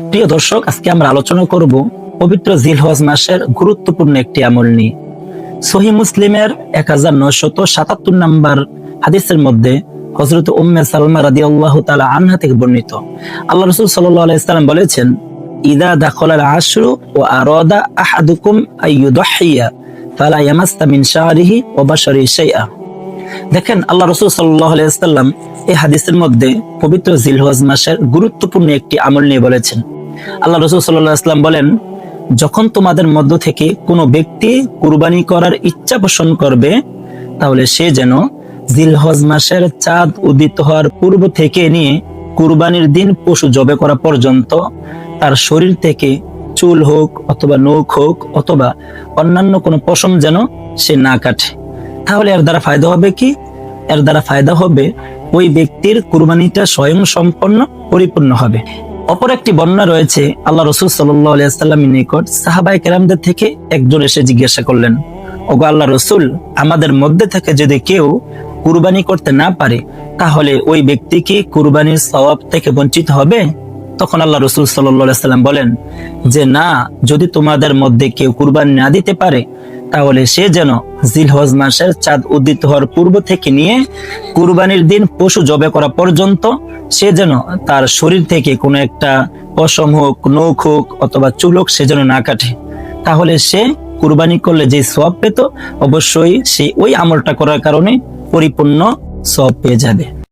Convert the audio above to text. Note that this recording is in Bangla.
প্রিয় দর্শক, আজকে আমরা আলোচনা করব পবিত্র জিলহজ মাসের গুরুত্বপূর্ণ একটি আমল নিয়ে। সহিহ মুসলিমের 1977 নম্বর হাদিসের মধ্যে হযরত উম্মে সালমা রাদিয়াল্লাহু তাআলা আনহা থেকে বর্ণিত, আল্লাহ রাসূল সাল্লাল্লাহু আলাইহি ওয়াসাল্লাম বলেছেন, ইদা দাখালাল আশরু ওয়া আরাদা আহাদুকুম আইয়ুদহিয়া ফালা ইয়ামাসসা মিন শা'রিহি ওয়া বাশারিহি শাইআ। দেখেন, আল্লাহ রাসূল সাল্লাল্লাহু আলাইহি ওয়াসাল্লাম এই হাদিসের মধ্যে পবিত্র জিলহজ মাসের গুরুত্বপূর্ণ একটি আমল নিয়ে বলেছেন। আল্লাহ রাসূল সাল্লাল্লাহু আলাইহি ওয়াসাল্লাম বলেন, যখন তোমাদের মধ্য থেকে কোনো ব্যক্তি কুরবানি করার ইচ্ছা পোষণ করবে, তাহলে সে যেন জিলহজ মাসের চাঁদ উদিত হওয়ার পূর্ব থেকে নিয়ে কুরবানির দিন পশু জবে করা পর্যন্ত তার শরীর থেকে চুল হোক অথবা নখ হোক অথবা অন্যান্য কোনো পশম যেন সে না কাটে। তাহলে এর দ্বারা ফায়দা হবে কি? এর দ্বারা ফায়দা হবে ওই ব্যক্তির কুরবানিটা স্বয়ং সম্পন্ন পরিপূর্ণ হবে। অপর একটি বর্ণনা রয়েছে, আল্লাহ রাসূল সাল্লাল্লাহু আলাইহি ওয়াসাল্লামের নিকট সাহাবায়ে কেরামদের থেকে একজন এসে জিজ্ঞাসা করলেন, ওগো আল্লাহ রাসূল, আমাদের মধ্যে থেকে যদি কেউ কুরবানি করতে না পারে, তাহলে ওই ব্যক্তি কি কুরবানির সওয়াব থেকে বঞ্চিত হবে? তখন আল্লাহ রাসূল সাল্লাল্লাহু আলাইহি ওয়াসাল্লাম বলেন যে না, যদি তোমাদের মধ্যে কেউ কুরবানি না দিতে পারে, তাহলে সে যেন জিলহজ মাসের চাঁদ উদিত হওয়ার পূর্ব থেকে নিয়ে কুরবানির দিন পশু জবে করা পর্যন্ত সে যেন তার শরীর থেকে কোনো একটা পশম হোক, নখ হোক অথবা চুল হোক সে যেন না কাটে। তাহলে সে কুরবানি করলে যে সওয়াব পেত, অবশ্যই সে ওই আমলটা করার কারণে পরিপূর্ণ সওয়াব পেয়ে যাবে।